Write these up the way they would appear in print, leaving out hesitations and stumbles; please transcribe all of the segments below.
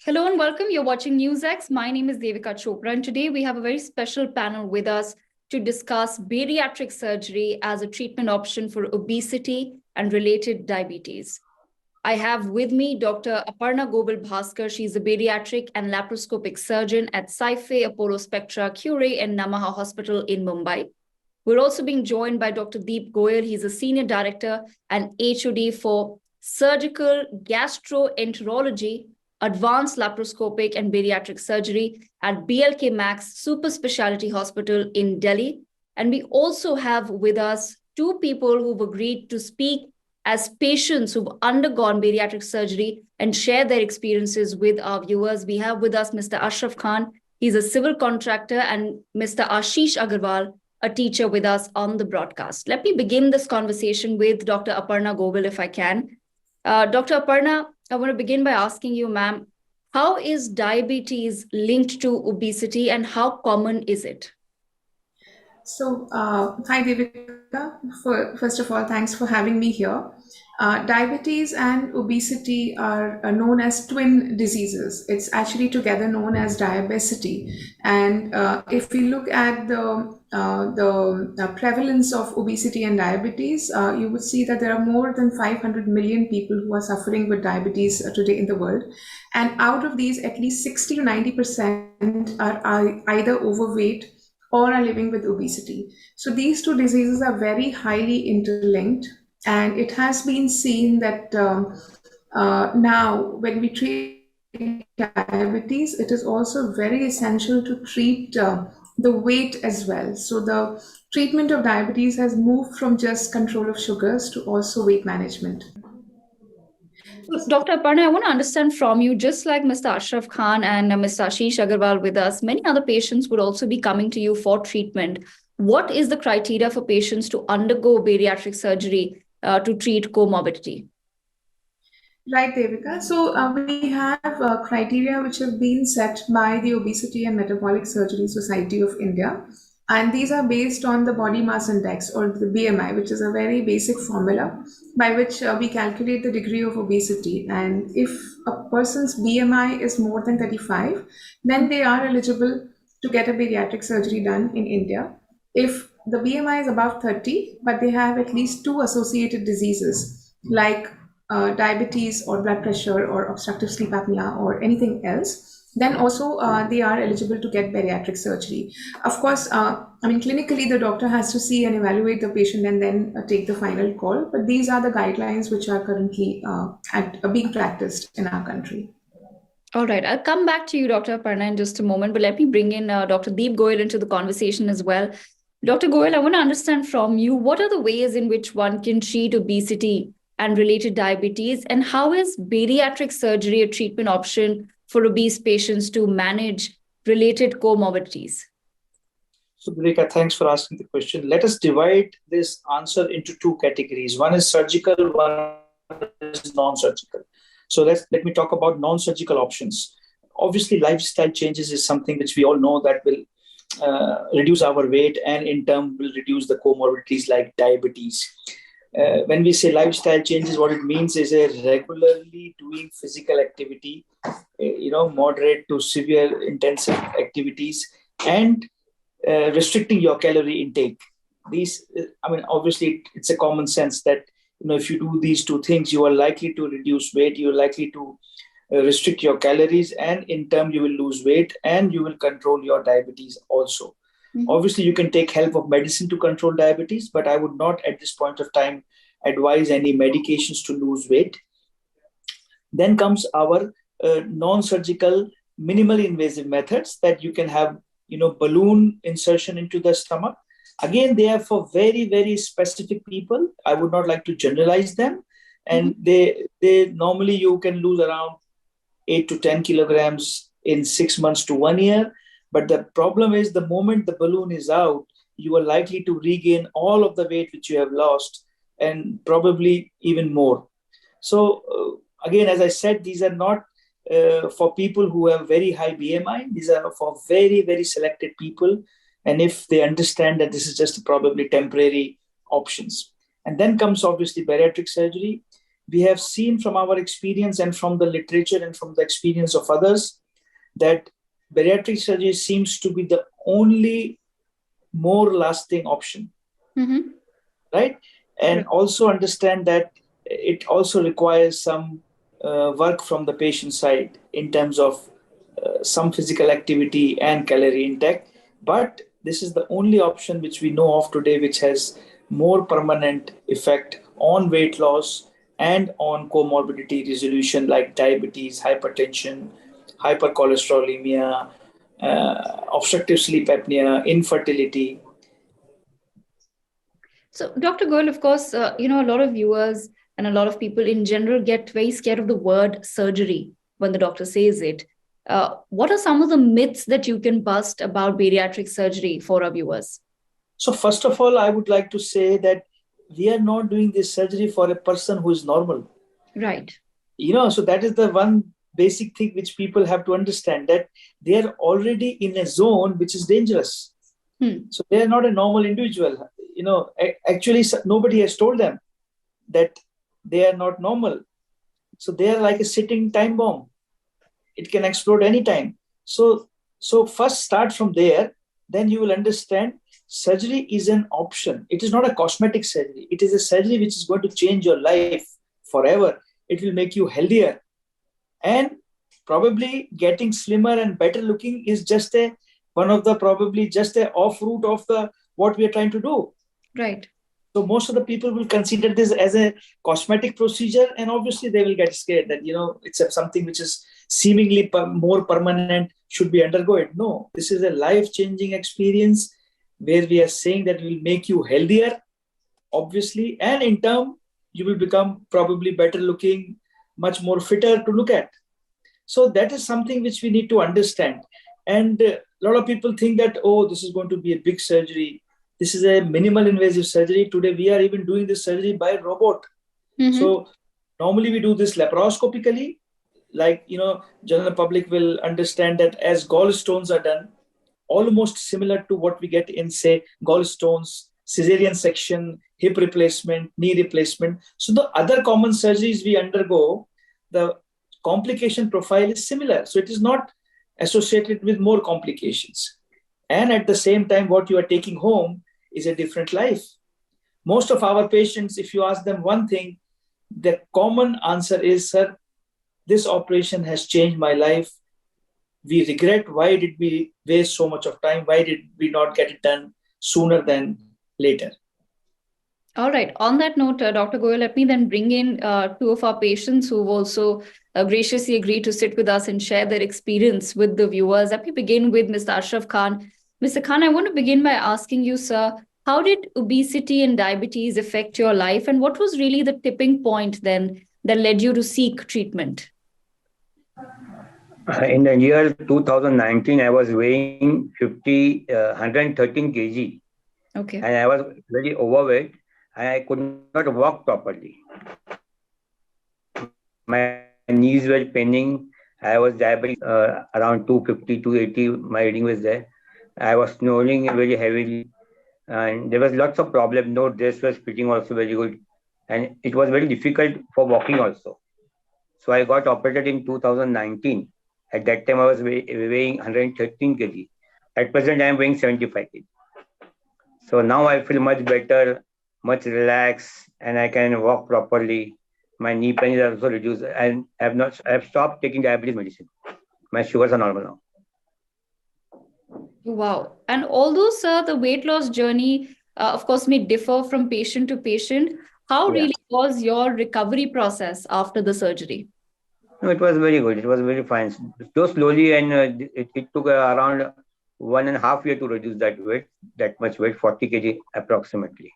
Hello and welcome. You're watching NewsX. My name is Devika Chopra, and today we have a very special panel with us to discuss bariatric surgery as a treatment option for obesity and related diabetes. I have with me Dr. Aparna Gobel Bhaskar. She's a bariatric and laparoscopic surgeon at Sci-Fi Apollo Spectra Curie and Namaha Hospital in Mumbai. We're also being joined by Dr. Deep Goyal. He's a senior director and HOD for surgical gastroenterology, advanced laparoscopic and bariatric surgery at BLK Max Super Specialty Hospital in Delhi. And we also have with us two people who've agreed to speak as patients who've undergone bariatric surgery and share their experiences with our viewers. We have with us Mr. Ashraf Khan. He's a civil contractor, and Mr. Ashish Agarwal, a teacher with us on the broadcast. Let me begin this conversation with Dr. Aparna Gobel, if I can. Dr. Aparna, I want to begin by asking you, ma'am, how is diabetes linked to obesity and how common is it? So, hi Devika. First of all, thanks for having me here. Diabetes and obesity are known as twin diseases. It's actually together known as diabesity. And if we look at the prevalence of obesity and diabetes, you would see that there are more than 500 million people who are suffering with diabetes today in the world. And out of these, at least 60 to 90% are either overweight or are living with obesity. So these two diseases are very highly interlinked, and it has been seen that now when we treat diabetes, it is also very essential to treat the weight as well. So the treatment of diabetes has moved from just control of sugars to also weight management. Dr. Aparna, I want to understand from you, just like Mr. Ashraf Khan and Mr. Ashish Agarwal with us, many other patients would also be coming to you for treatment. What is the criteria for patients to undergo bariatric surgery to treat comorbidity? Right, Devika. So we have criteria which have been set by the Obesity and Metabolic Surgery Society of India. And these are based on the body mass index, or the BMI, which is a very basic formula by which we calculate the degree of obesity. And if a person's BMI is more than 35, then they are eligible to get a bariatric surgery done in India. If the BMI is above 30, but they have at least two associated diseases like diabetes or blood pressure or obstructive sleep apnea or anything else, then also they are eligible to get bariatric surgery. Of course, clinically the doctor has to see and evaluate the patient and then take the final call. But these are the guidelines which are currently being practiced in our country. All right, I'll come back to you, Dr. Aparna, in just a moment, but let me bring in Dr. Deep Goyal into the conversation as well. Dr. Goyal, I want to understand from you, what are the ways in which one can treat obesity and related diabetes, and how is bariatric surgery a treatment option for obese patients to manage related comorbidities? So, Devika, thanks for asking the question. Let us divide this answer into two categories. One is surgical, one is non-surgical. So let me talk about non-surgical options. Obviously, lifestyle changes is something which we all know that will reduce our weight and in turn will reduce the comorbidities like diabetes. When we say lifestyle changes, what it means is a regularly doing physical activity, moderate to severe intensive activities, and restricting your calorie intake. These, obviously, it's a common sense that if you do these two things, you are likely to reduce weight, you are likely to restrict your calories, and in turn you will lose weight and you will control your diabetes also. Mm-hmm. Obviously, you can take help of medicine to control diabetes, but I would not at this point of time advise any medications to lose weight. Then comes our non-surgical, minimally invasive methods that you can have, balloon insertion into the stomach. Again, they are for very, very specific people. I would not like to generalize them. And they normally you can lose around 8 to 10 kilograms in 6 months to 1 year. But the problem is the moment the balloon is out, you are likely to regain all of the weight which you have lost and probably even more. So again, as I said, these are not for people who have very high BMI. These are for very, very selected people. And if they understand that this is just probably temporary options. And then comes obviously bariatric surgery. we have seen from our experience and from the literature and from the experience of others that bariatric surgery seems to be the only more lasting option, right? And also understand that it also requires some work from the patient side in terms of some physical activity and calorie intake. But this is the only option which we know of today which has more permanent effect on weight loss and on comorbidity resolution like diabetes, hypertension, hypercholesterolemia, obstructive sleep apnea, infertility. So, Dr. Goel, of course, a lot of viewers and a lot of people in general get very scared of the word surgery when the doctor says it. What are some of the myths that you can bust about bariatric surgery for our viewers? So, first of all, I would like to say that we are not doing this surgery for a person who is normal. Right. So that is the one basic thing which people have to understand, that they are already in a zone which is dangerous. So they are not a normal individual. Actually, nobody has told them that they are not normal. So they are like a sitting time bomb. It can explode anytime. So first start from there. Then you will understand surgery is an option. It is not a cosmetic surgery. It is a surgery which is going to change your life forever. It will make you healthier. And probably getting slimmer and better looking is just one of the probably just a off route of what we are trying to do. Right. So most of the people will consider this as a cosmetic procedure, and obviously they will get scared that, it's something which is seemingly more permanent, should be undergoed. No, this is a life-changing experience where we are saying that will make you healthier, obviously, and in turn, you will become probably better looking, much more fitter to look at. So that is something which we need to understand. And a lot of people think that, this is going to be a big surgery. This is a minimal invasive surgery. Today, we are even doing this surgery by robot. So normally we do this laparoscopically. Like, general public will understand that as gallstones are done, almost similar to what we get in, say, gallstones, cesarean section, hip replacement, knee replacement. So the other common surgeries we undergo, the complication profile is similar. So it is not associated with more complications. And at the same time, what you are taking home is a different life. Most of our patients, if you ask them one thing, the common answer is, sir, this operation has changed my life. We regret, why did we waste so much of time? Why did we not get it done sooner than later? All right. On that note, Dr. Goel, let me then bring in two of our patients who've also graciously agreed to sit with us and share their experience with the viewers. Let me begin with Mr. Ashraf Khan. Mr. Khan, I want to begin by asking you, sir, how did obesity and diabetes affect your life? And what was really the tipping point then that led you to seek treatment? In the year 2019, I was weighing 113 kg. Okay. And I was very overweight. I could not walk properly. My knees were paining. I was diabetic around 250, 280. My reading was there. I was snoring very heavily. And there was lots of problems. No dress was fitting also very good. And it was very difficult for walking also. So I got operated in 2019. At that time, I was weighing 113 kg. At present, I am weighing 75 kg. So now I feel much better, much relaxed, and I can walk properly. My knee pain is also reduced, and I have stopped taking diabetes medicine. My sugars are normal now. Wow. And although, sir, the weight loss journey, of course, may differ from patient to patient, how really was your recovery process after the surgery? No, it was very good. It was very fine. So slowly, and it took around 1.5 years to reduce that much weight, 40 kg approximately.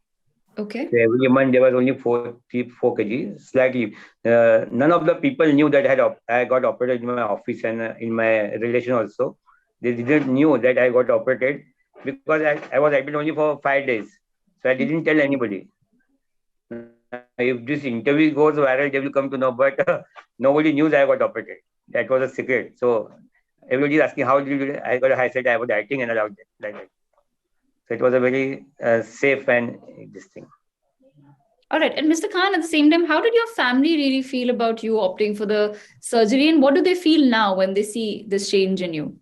Okay. So every month there was only 4 kg, slightly. None of the people knew that I got operated in my office and in my relation also. They didn't knew that I got operated because I was admitted only for 5 days. So I didn't tell anybody. If this interview goes viral, they will come to know. But nobody knew that I got operated. That was a secret. So everybody is asking, how did you do it? I said I was dieting and allowed it like that. So it was a very safe and this thing. All right. And Mr. Khan, at the same time, how did your family really feel about you opting for the surgery? And what do they feel now when they see this change in you?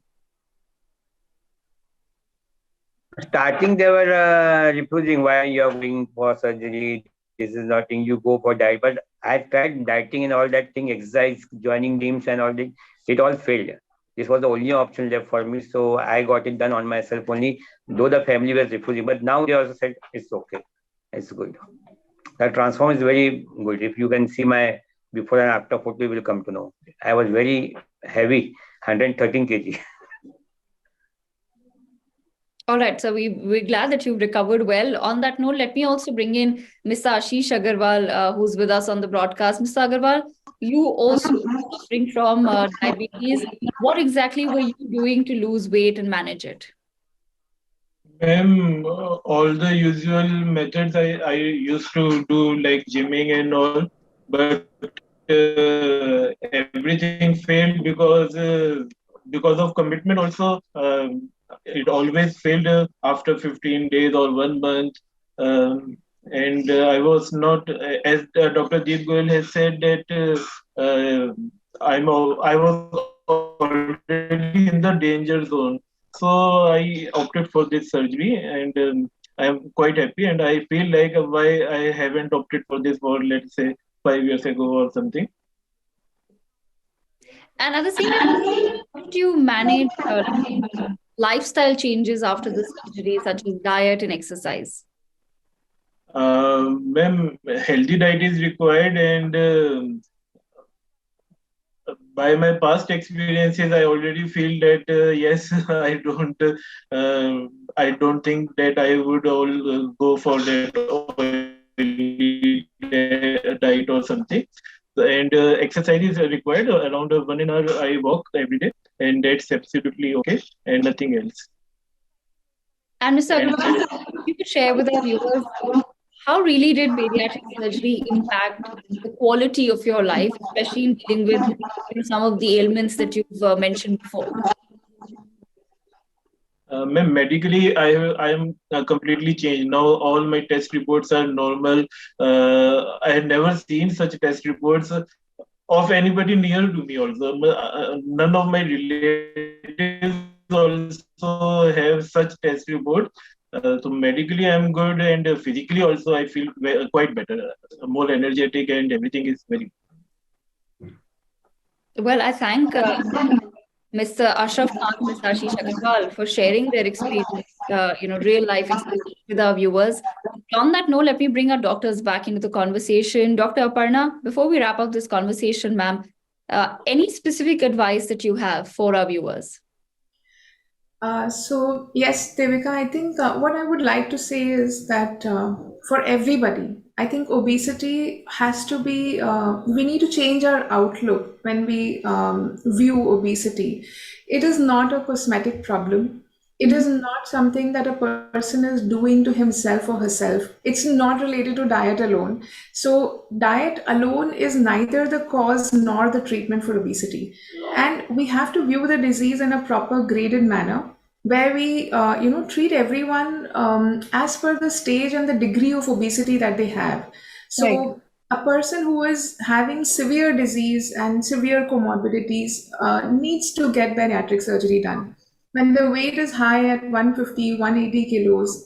Starting, they were refusing, why you are going for surgery. This is nothing. You go for diet. But I tried dieting and all that thing, exercise, joining gyms and all that. It all failed. This was the only option left for me. So I got it done on myself only, though the family was refusing. But now they also said it's okay. It's good. The transform is very good. If you can see my before and after photo, you will come to know. I was very heavy, 113 kg. All right. So we're glad that you've recovered well. On that note, let me also bring in Mr. Ashish Agarwal, who's with us on the broadcast. Mr. Agarwal, you also suffering from diabetes. What exactly were you doing to lose weight and manage it? Ma'am, all the usual methods I used to do, like gymming and all, but everything failed because of commitment also. It always failed after 15 days or 1 month. And I was not, as Dr. Deep Goyal has said, that I was already in the danger zone. So I opted for this surgery, and I am quite happy. And I feel like why I haven't opted for this for, let's say, 5 years ago or something. And at the same time, how did you manage lifestyle changes after the surgery, such as diet and exercise? Ma'am, healthy diet is required, and by my past experiences, I already feel that yes, I don't think that I would all go for that oily diet or something. And exercise is required around 1 hour. I walk every day, and that's absolutely okay, and nothing else. And Mr. Agarwal, if you could share with our viewers, how really did bariatric surgery impact the quality of your life, especially in dealing with some of the ailments that you've mentioned before? Ma'am, medically, I am completely changed now. All my test reports are normal. I have never seen such test reports of anybody near to me. Also, none of my relatives also have such test reports. So medically, I'm good, and physically also, I feel quite better, more energetic, and everything is very. Well, I thank Mr. Ashraf Khan and Mr. Ashish Agarwal for sharing their experience, real life experience with our viewers. On that note, let me bring our doctors back into the conversation. Dr. Aparna, before we wrap up this conversation, ma'am, any specific advice that you have for our viewers? So yes, Devika, I think what I would like to say is that for everybody, I think obesity has to be, we need to change our outlook when we view obesity. It is not a cosmetic problem. It is not something that a person is doing to himself or herself. It's not related to diet alone. So diet alone is neither the cause nor the treatment for obesity. And we have to view the disease in a proper graded manner where we treat everyone as per the stage and the degree of obesity that they have. So Right. a person who is having severe disease and severe comorbidities needs to get bariatric surgery done. When the weight is high at 150, 180 kilos,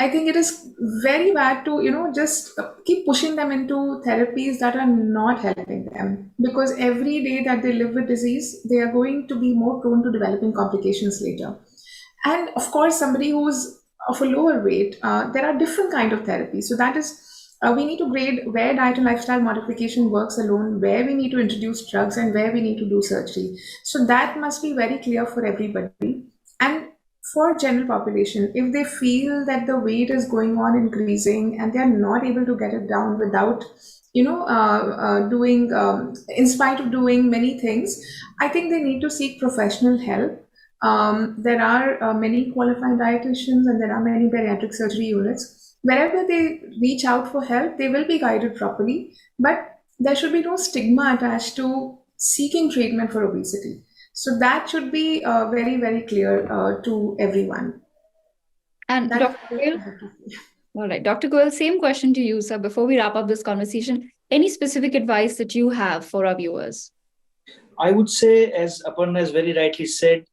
I think it is very bad to, just keep pushing them into therapies that are not helping them. Because every day that they live with disease, they are going to be more prone to developing complications later. And of course, somebody who's of a lower weight, there are different kind of therapies. So that is, we need to grade where diet and lifestyle modification works alone, where we need to introduce drugs, and where we need to do surgery. So that must be very clear for everybody. And for general population, if they feel that the weight is going on increasing and they are not able to get it down without doing in spite of doing many things, I think they need to seek professional help. There are many qualified dietitians and there are many bariatric surgery units. Wherever they reach out for help, they will be guided properly, but there should be no stigma attached to seeking treatment for obesity. So that should be very, very clear to everyone. And That's Dr. what I Goyal, have to say. All right, Dr. Goel, same question to you, sir. Before we wrap up this conversation, any specific advice that you have for our viewers? I would say, as Aparna has very rightly said,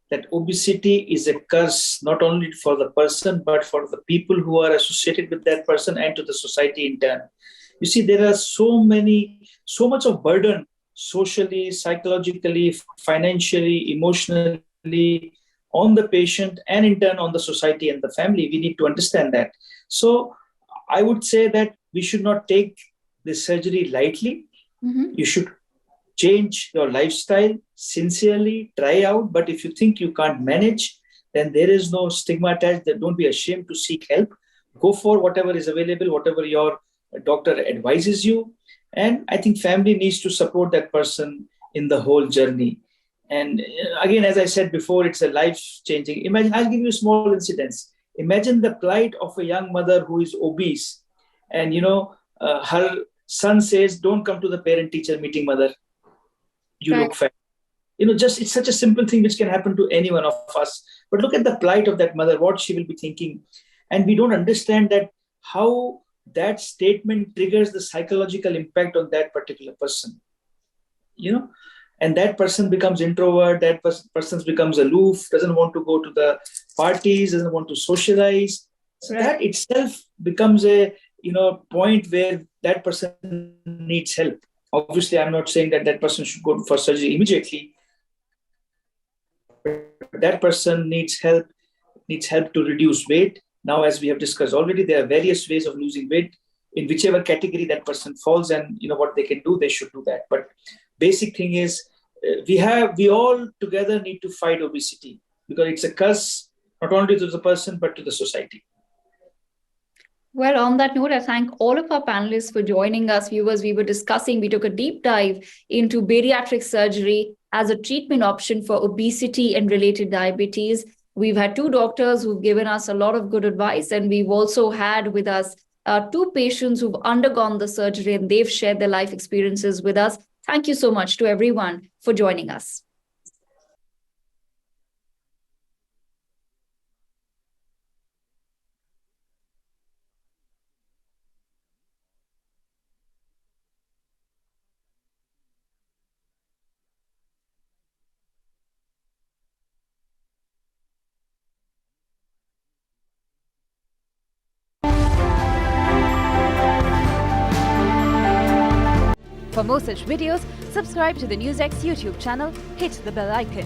that obesity is a curse not only for the person, but for the people who are associated with that person and to the society in turn. You see, there are so much of burden socially, psychologically, financially, emotionally on the patient and in turn on the society and the family. We need to understand that. So I would say that we should not take this surgery lightly. Mm-hmm. You should change your lifestyle sincerely, try out. But if you think you can't manage, then there is no stigma attached. Then don't be ashamed to seek help. Go for whatever is available, whatever your doctor advises you. And I think family needs to support that person in the whole journey. And again, as I said before, it's a life-changing. Imagine, I'll give you a small incidents. Imagine the plight of a young mother who is obese. And, her son says, don't come to the parent-teacher meeting, mother. You look fat. Just it's such a simple thing which can happen to any one of us. But look at the plight of that mother, what she will be thinking. And we don't understand that how that statement triggers the psychological impact on that particular person. And that person becomes introvert, that person becomes aloof, doesn't want to go to the parties, doesn't want to socialize. So that itself becomes a point where that person needs help. Obviously, I'm not saying that person should go for surgery immediately. That person needs help to reduce weight. Now, as we have discussed already, there are various ways of losing weight in whichever category that person falls, and what they can do, they should do that. But basic thing is, we all together need to fight obesity, because it's a curse not only to the person but to the society. Well, on that note, I thank all of our panelists for joining us. Viewers, we took a deep dive into bariatric surgery as a treatment option for obesity and related diabetes. We've had two doctors who've given us a lot of good advice, and we've also had with us two patients who've undergone the surgery, and they've shared their life experiences with us. Thank you so much to everyone for joining us. For more such videos, subscribe to the NewsX YouTube channel, hit the bell icon.